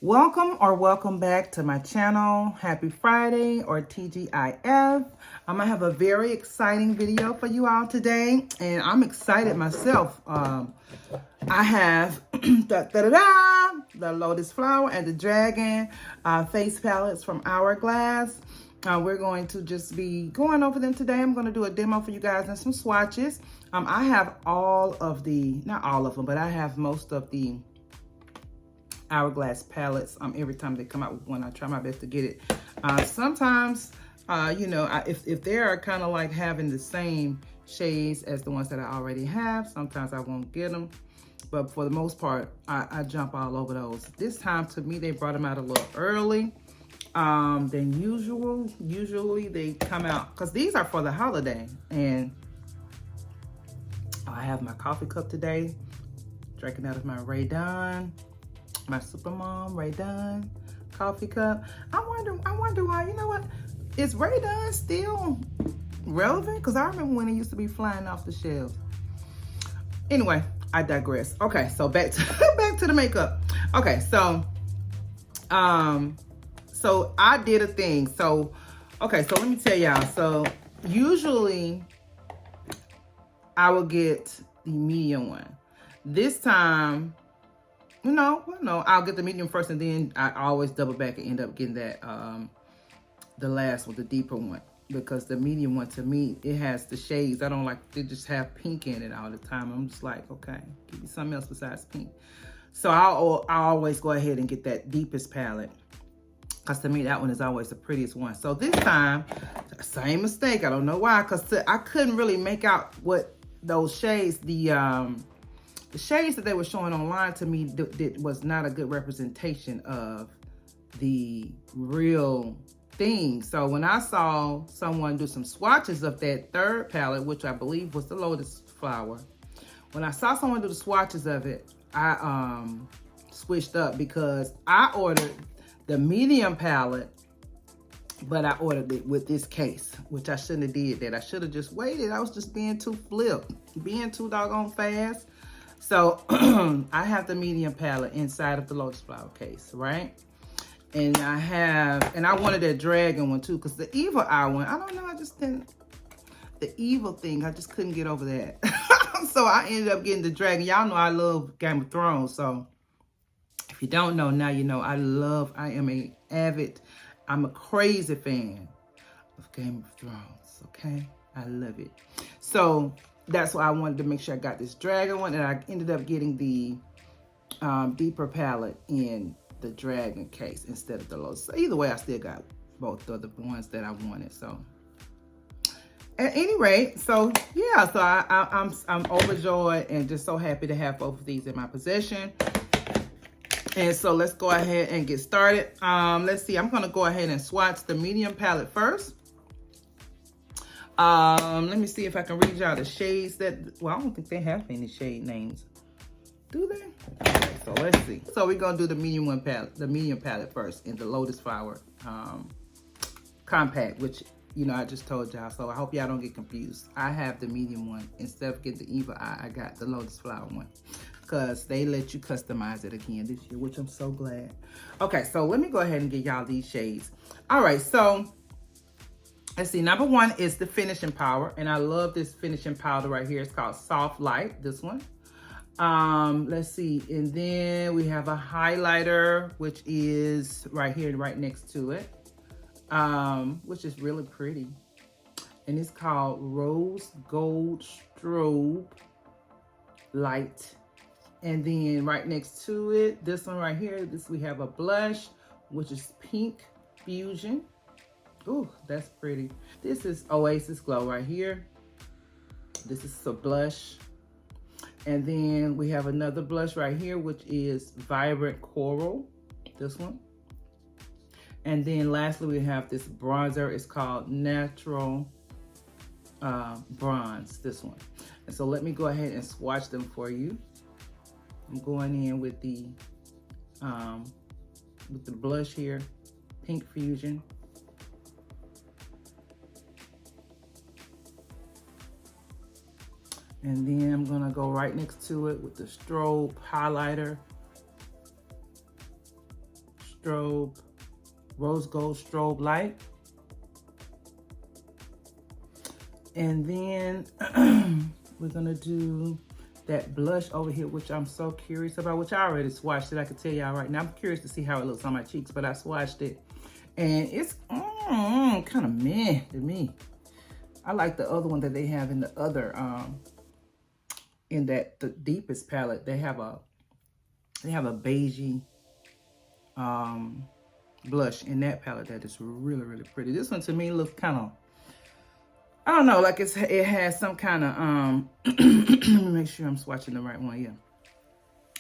Welcome back to my channel. Happy Friday or TGIF. I have a very exciting video for you all today, and I'm excited myself. I have the Lotus Flower and the Dragon face palettes from Hourglass. We're going to just be going over them today. I'm going to do a demo for you guys and some swatches. I have all of the, not all of them, but I have most of the Hourglass palettes. Every time they come out with one, I try my best to get it. Sometimes, if they are kind of like having the same shades as the ones that I already have, sometimes I won't get them. But for the most part, I jump all over those. This time, to me, they brought them out a little early than usual. Usually they come out, because these are for the holiday. And I have my coffee cup today, drinking out of my Ray Dunn. My Supermom Ray Dunn coffee cup. I wonder why. You know what? Is Ray Dunn still relevant? Because I remember when it used to be flying off the shelves. Anyway, I digress. Okay, so back to the makeup. Okay, so so I did a thing. So so let me tell y'all. So usually I will get the medium one. This time, no, I'll get the medium first, and then I always double back and end up getting that, the last one, the deeper one, because the medium one, to me, it has the shades. I don't like to just have pink in it all the time. I'm just like, okay, give me something else besides pink. So I'll always go ahead and get that deepest palette, because to me, that one is always the prettiest one. So this time, same mistake. I don't know why, because I couldn't really make out what those shades, the shades that they were showing online to me was not a good representation of the real thing. So when I saw someone do some swatches of that third palette, which I believe was the Lotus Flower, when I saw someone do the swatches of it, I switched up, because I ordered the medium palette, but I ordered it with this case, which I shouldn't have did that. I should have just waited. I was just being too flipped, being too doggone fast. So I have the medium palette inside of the Lotus Flower case, right? And I wanted that dragon one too, because the evil eye one, I don't know, I just didn't, the evil thing, I just couldn't get over that. So I ended up getting the dragon. Y'all know I love Game of Thrones. So if you don't know, now you know. I'm a crazy fan of Game of Thrones, okay? I love it. So that's why I wanted to make sure I got this dragon one, and I ended up getting the deeper palette in the dragon case instead of the Lotus. So either way, I still got both of the ones that I wanted. So at any rate, so yeah, so I'm overjoyed and just so happy to have both of these in my possession. And so let's go ahead and get started. Let's see, I'm gonna go ahead and swatch the medium palette first. Let me see if I can read y'all the shades that, well, I don't think they have any shade names. Do they? Okay, so let's see. So we're gonna do the medium palette first in the Lotus Flower compact, which, you know, I just told y'all. So I hope y'all don't get confused. I have the medium one. Instead of getting the evil eye, I got the Lotus Flower one, because they let you customize it again this year, which I'm so glad. Okay, so let me go ahead and give y'all these shades. All right, so let's see, number one is the finishing powder, and I love this finishing powder right here. It's called Soft Light, this one. Let's see, and then we have a highlighter, which is right here, right next to it, which is really pretty. And it's called Rose Gold Strobe Light. And then right next to it, this one right here, we have a blush, which is Pink Fusion. Ooh, that's pretty. This is Oasis Glow right here. This is a blush. And then we have another blush right here, which is Vibrant Coral, this one. And then lastly, we have this bronzer. It's called Natural Bronze, this one. And so let me go ahead and swatch them for you. I'm going in with the blush here, Pink Fusion. And then I'm gonna go right next to it with the strobe highlighter. strobe, rose gold strobe light. And then we're gonna do that blush over here, which I'm so curious about, which I already swatched it. I can tell y'all right now. I'm curious to see how it looks on my cheeks, but I swatched it. And it's kind of meh to me. I like the other one that they have in the other, in that the deepest palette. They have a beigey blush in that palette that is really, really pretty. This one to me looks kind of, I don't know, like it has some kind of, let me make sure I'm swatching the right one, yeah.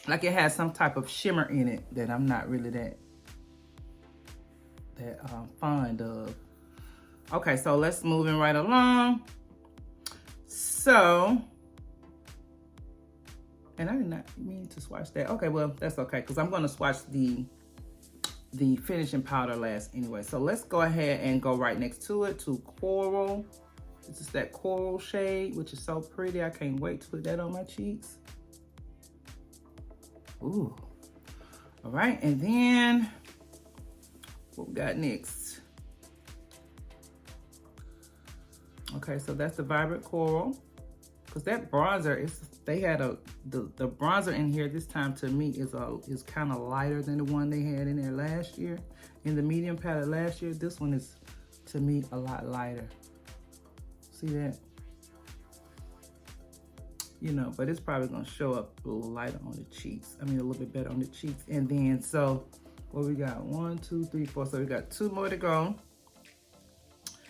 Like it has some type of shimmer in it that I'm not really that fond of. Okay, so let's move in right along. So, and I did not mean to swatch that. Okay, well, that's okay, because I'm going to swatch the finishing powder last anyway. So let's go ahead and go right next to it to Coral. This is that Coral shade, which is so pretty. I can't wait to put that on my cheeks. Ooh. All right, and then what we got next? Okay, so that's the Vibrant Coral. Because that bronzer, they had the bronzer in here this time to me is kind of lighter than the one they had in there last year. In the medium palette last year, this one is to me a lot lighter. See that? You know, but it's probably gonna show up a little lighter on the cheeks. I mean, a little bit better on the cheeks. And then, so what we got? 1, 2, 3, 4. So we got 2 more to go.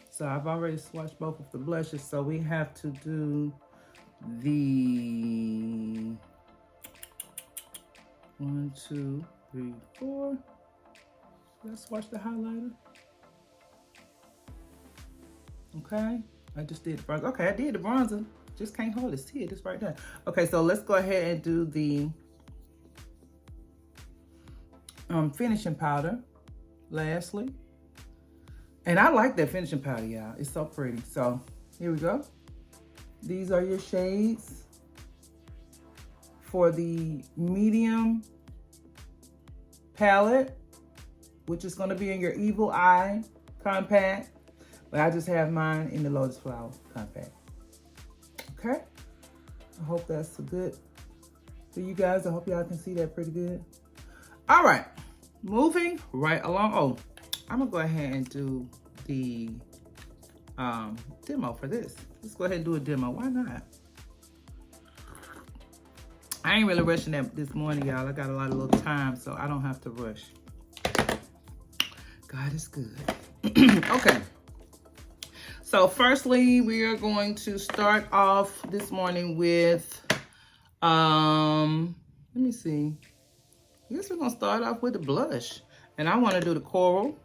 So I've already swatched both of the blushes. So we have to do the 1, 2, 3, 4. Let's swatch the highlighter. Okay. I just did the bronzer. Okay, I did the bronzer. Just can't hold it. See it, it's right there. Okay, so let's go ahead and do the finishing powder lastly. And I like that finishing powder, y'all. It's so pretty. So here we go. These are your shades for the medium palette, which is gonna be in your Evil Eye compact. But I just have mine in the Lotus Flower compact. Okay? I hope that's good for you guys. I hope y'all can see that pretty good. All right, moving right along. Oh, I'm gonna go ahead and do the demo for this. Let's go ahead and do a demo. Why not? I ain't really rushing that this morning, y'all. I got a lot of little time, so I don't have to rush. God is good. Okay. So firstly, we are going to start off this morning with, let me see. I guess we're gonna start off with the blush. And I wanna do the Coral.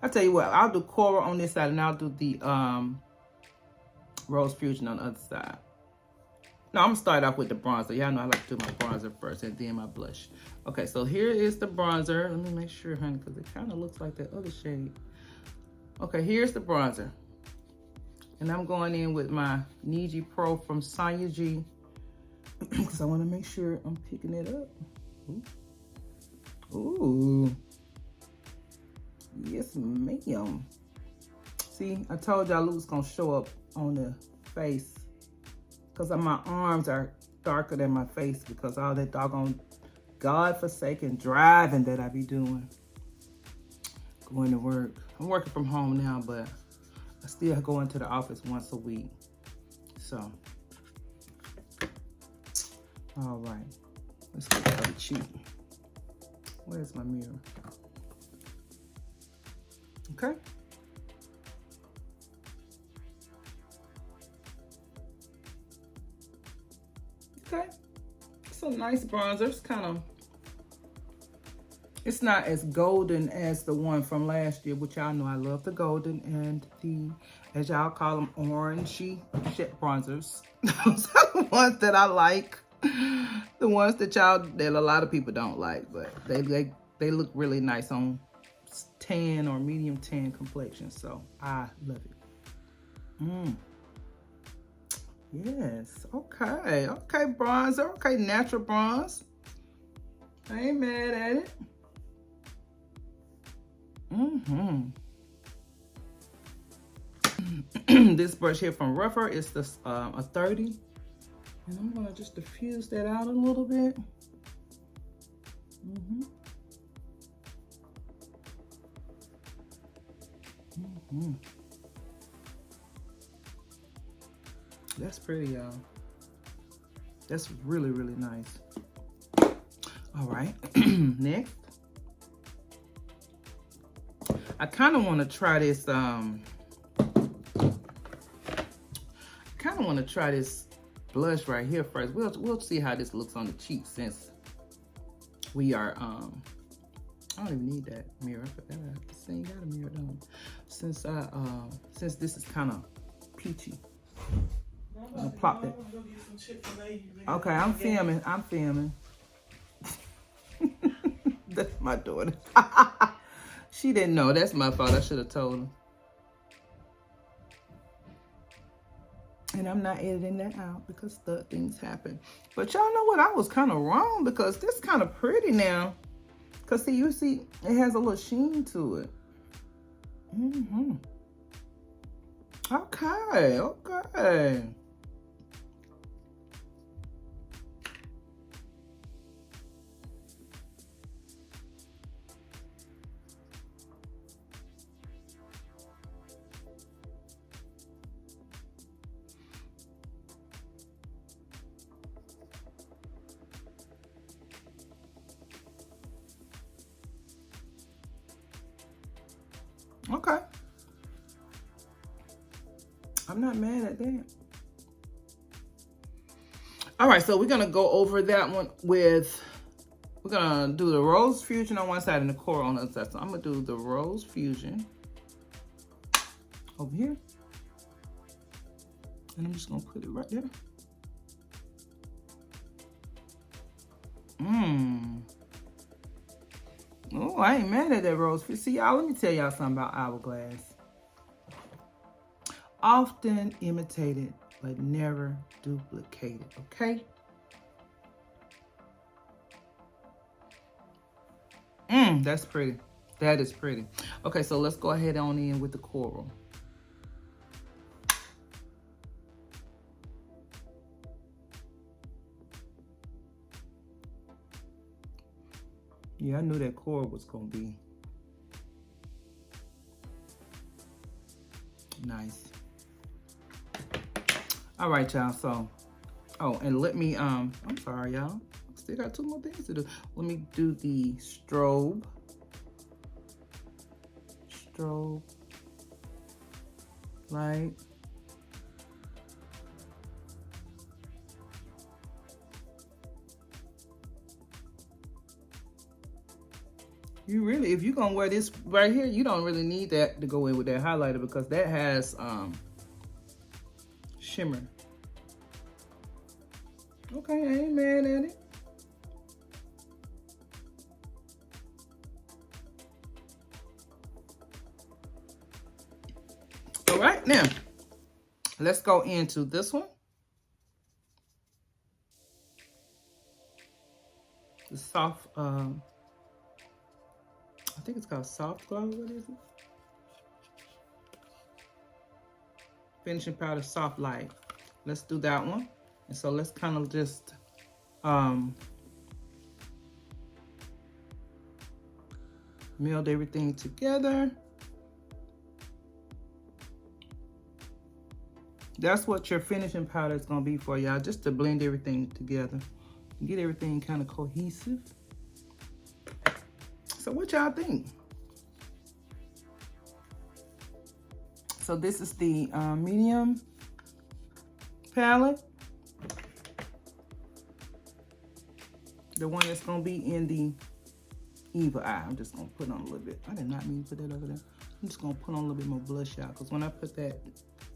I'll tell you what, I'll do Coral on this side and I'll do the Rose Fusion on the other side. No, I'm gonna start off with the bronzer. Y'all know I like to do my bronzer first and then my blush. Okay, so here is the bronzer. Let me make sure, honey, because it kind of looks like that other shade. Okay, here's the bronzer. And I'm going in with my Niji Pro from Sonia G. Because I want to make sure I'm picking it up. Ooh. Ooh. Yes, ma'am. See, I told y'all it was going to show up on the face. Because my arms are darker than my face because all that doggone God-forsaken driving that I be doing. Going to work. I'm working from home now, but I still go into the office once a week. So, all right. Let's get the other cheek. Where's my mirror? Okay. Okay. It's a nice bronzer. It's kind of, it's not as golden as the one from last year, which y'all know I love the golden and the, as y'all call them, orangey bronzers. Those are the ones that I like. The ones that a lot of people don't like, but they look really nice on tan or medium tan complexion. So I love it. Yes. Okay. Okay, bronzer. Okay, natural bronze. I ain't mad at it. This brush here from Rougher is the a 30. And I'm gonna just diffuse that out a little bit. That's pretty, y'all. That's really, really nice. All right, next. I kind of want to try this, blush right here first. We'll see how this looks on the cheek since we are, I don't even need that mirror. I forgot this ain't got a mirror on. Since this is kind of peachy. I'm gonna plop that. Okay, I'm filming. That's my daughter. She didn't know. That's my fault. I should have told her. And I'm not editing that out because things happen. But y'all know what? I was kind of wrong because this kind of pretty now. Because see, you see, it has a little sheen to it. Okay. Okay. I'm not mad at that. All right, so we're gonna go over that one with, we're gonna do the Rose Fusion on one side and the Coral on the other side. So I'm gonna do the Rose Fusion over here. And I'm just gonna put it right there. Oh, I ain't mad at that Rose. See, y'all, let me tell y'all something about Hourglass. Often imitated, but never duplicated, okay? That's pretty. That is pretty. Okay, so let's go ahead on in with the Coral. Yeah, I knew that Coral was gonna be nice. All right, y'all, so, oh, and let me, I'm sorry, y'all. Still got 2 more things to do. Let me do the strobe light. You really, if you're gonna wear this right here, you don't really need that to go in with that highlighter because that has shimmer. Okay, I ain't mad at it. All right, now let's go into this one. The soft, I think it's called Soft Glow. What is it? Finishing powder, Soft Light. Let's do that one. And so let's kind of just meld everything together. That's what your finishing powder is going to be for y'all, just to blend everything together and get everything kind of cohesive. So what y'all think? So this is the medium palette. The one that's going to be in the Evil Eye. I'm just going to put on a little bit. I did not mean to put that over there. I'm just going to put on a little bit more blush out because when I put that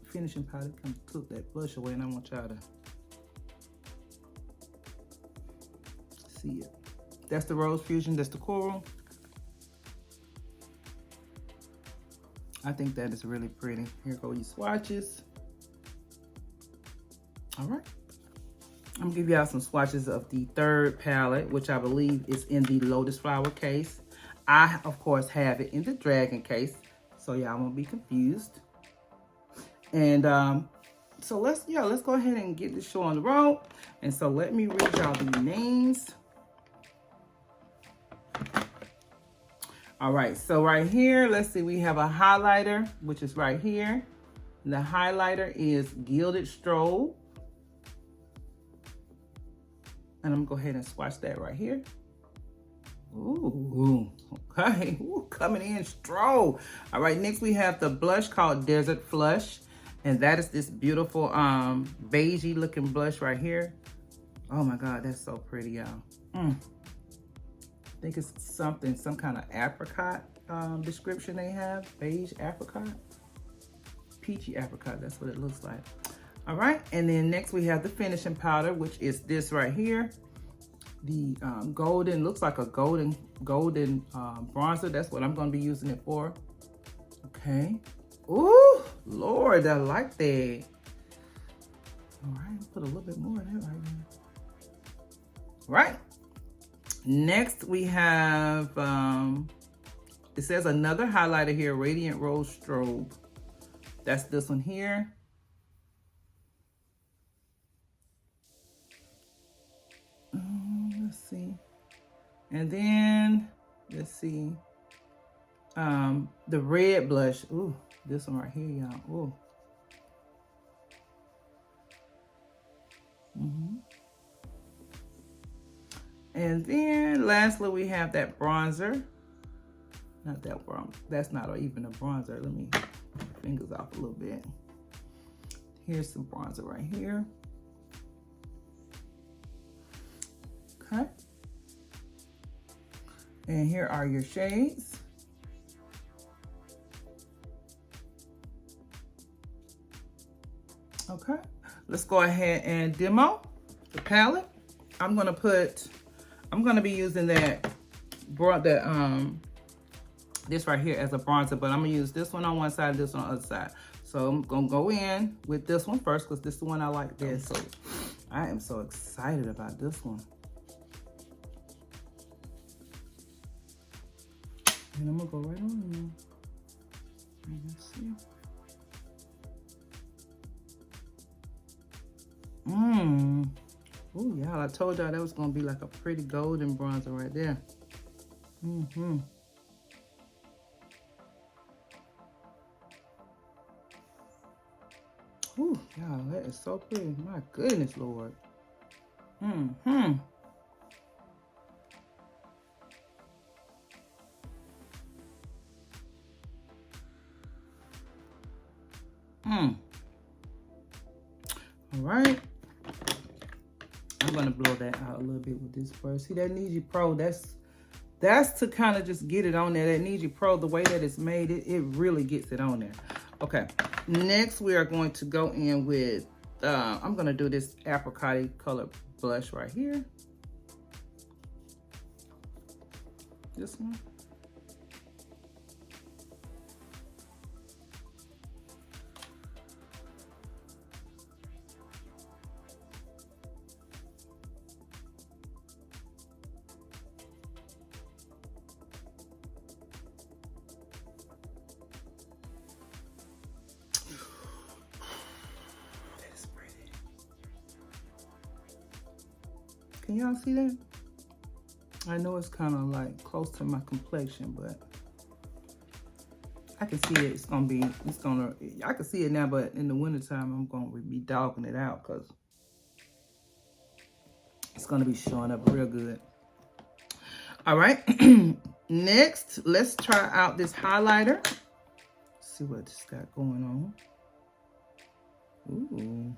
finishing powder, it kind of took that blush away, and I want y'all to see it. That's the Rose Fusion. That's the Coral. I think that is really pretty. Here go your swatches. All right. I'm gonna give y'all some swatches of the third palette, which I believe is in the Lotus Flower case. I, of course, have it in the dragon case, so y'all won't be confused. And so let's go ahead and get this show on the road. And so let me read y'all the names. All right, so right here, let's see, we have a highlighter, which is right here. And the highlighter is Gilded Strobe. And I'm gonna go ahead and swatch that right here. Ooh, okay, ooh, coming in strong. All right, next we have the blush called Desert Flush. And that is this beautiful beigey looking blush right here. Oh my God, that's so pretty, y'all. I think it's some kind of apricot description they have. Beige apricot, peachy apricot, that's what it looks like. All right, and then next we have the finishing powder, which is this right here. The golden, looks like a golden bronzer. That's what I'm gonna be using it for. Okay. Ooh, Lord, I like that. All right, put a little bit more of that right there. Right. Next we have, it says another highlighter here, Radiant Rose Strobe. That's this one here. Let's see. And then, let's see. The red blush. Ooh, this one right here, y'all. Ooh. And then lastly, we have that bronzer. Not that bronzer. That's not even a bronzer. Let me fingers off a little bit. Here's some bronzer right here. Okay. And here are your shades. Okay. Let's go ahead and demo the palette. I'm gonna be using this right here as a bronzer, but I'm gonna use this one on one side, this one on the other side. So I'm gonna go in with this one first because this is the one I like there. So I am so excited about this one. And I'm gonna go right on in there. Let's see. Oh, y'all, I told y'all that was gonna be like a pretty golden bronzer right there. Oh, y'all, that is so pretty. My goodness, Lord. All right. I'm gonna blow that out a little bit with this brush. See that Niji Pro, that's to kind of just get it on there. That Niji Pro, the way that it's made, it really gets it on there. Okay, next we are going to go in with, I'm gonna do this apricot color blush right here. This one. Can y'all see that? I know it's kind of like close to my complexion, but I can see it. I can see it now, but in the wintertime, I'm going to be dogging it out because it's going to be showing up real good. All right. Next, let's try out this highlighter. See what this got going on. Ooh.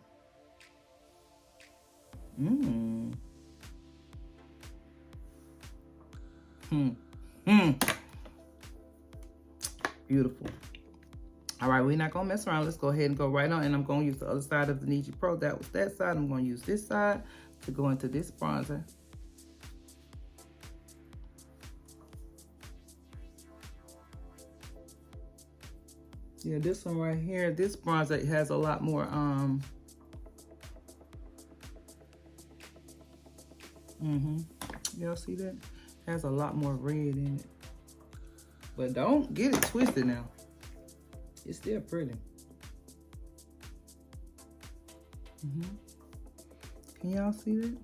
Beautiful. All right, we're not gonna mess around. Let's go ahead and go right on. And I'm gonna use the other side of the Niji Pro. That was that side. I'm gonna use this side to go into this bronzer. Yeah, this one right here, this bronzer has a lot more y'all see that? Has a lot more red in it. But don't get it twisted now. It's still pretty. Can y'all see that?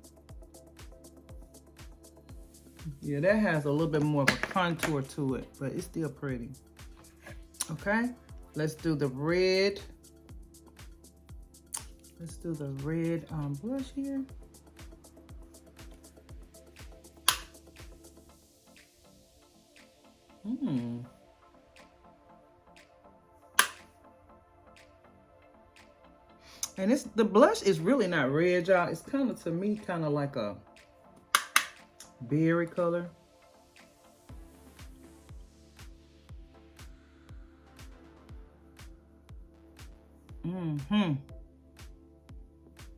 Yeah, that has a little bit more of a contour to it, but it's still pretty. Okay, let's do the red. Let's do the red blush here. And the blush is really not red, y'all. It's kind of, to me, kind of like a berry color.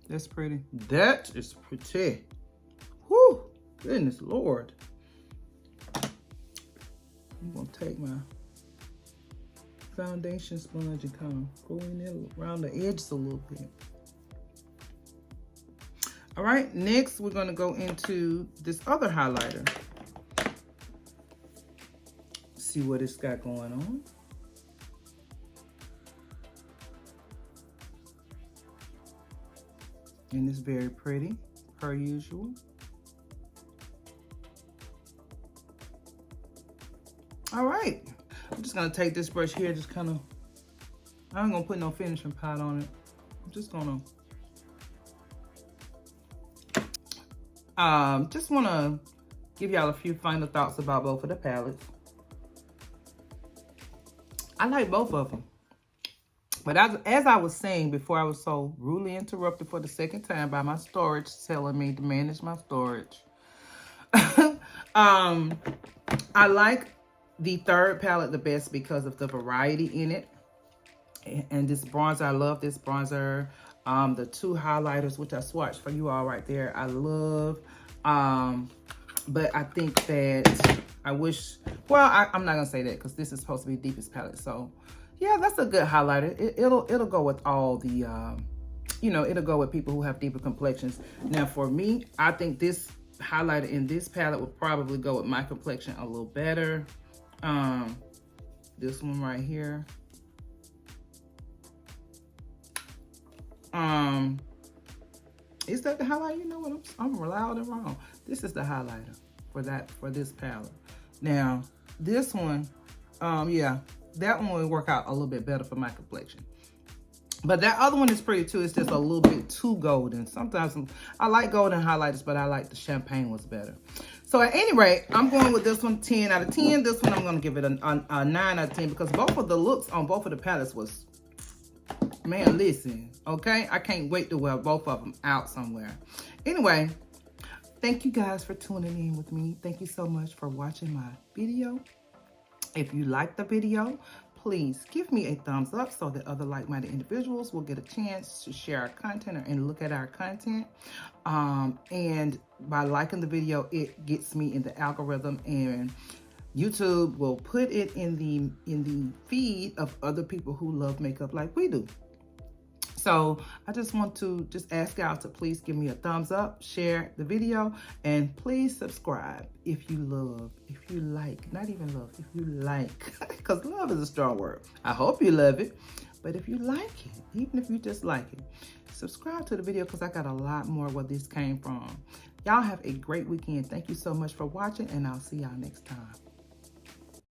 That's pretty. That is pretty. Whew, goodness Lord. I'm gonna take my foundation sponge and kind of go in there around the edges a little bit. All right, next we're gonna go into this other highlighter. See what it's got going on. And it's very pretty, per usual. All right, I'm just gonna take this brush here, just kind of, I ain't gonna put no finishing pot on it. I'm just gonna, just wanna give y'all a few final thoughts about both of the palettes. I like both of them. But as I was saying before, I was so rudely interrupted for the second time by my storage telling me to manage my storage. I like the third palette the best because of the variety in it. And this bronzer, I love this bronzer. The two highlighters, which I swatched for you all right there, I love. But I think that I wish, well, I'm not gonna say that because this is supposed to be the deepest palette. So yeah, that's a good highlighter. It'll go with all the, you know, it'll go with people who have deeper complexions. Now for me, I think this highlighter in this palette would probably go with my complexion a little better. This one right here. Is that the highlighter? You know what? I'm loud and wrong. This is the highlighter for this palette. Now this one, yeah, that one would work out a little bit better for my complexion. But that other one is pretty too. It's just a little bit too golden. Sometimes I like golden highlighters, but I like the champagne ones better. So at any rate, I'm going with this one 10 out of 10. This one I'm going to give it a 9 out of 10 because both of the looks on both of the palettes was, man, listen, okay? I can't wait to wear both of them out somewhere. Anyway, thank you guys for tuning in with me. Thank you so much for watching my video. If you liked the video, please give me a thumbs up so that other like-minded individuals will get a chance to share our content and look at our content. And by liking the video, it gets me in the algorithm, and YouTube will put it in the feed of other people who love makeup like we do. So I just want to ask y'all to please give me a thumbs up, share the video, and please subscribe if you love, if you like, not even love, if you like, because love is a strong word. I hope you love it, but if you like it, even if you just like it, subscribe to the video because I got a lot more where this came from. Y'all have a great weekend. Thank you so much for watching, and I'll see y'all next time.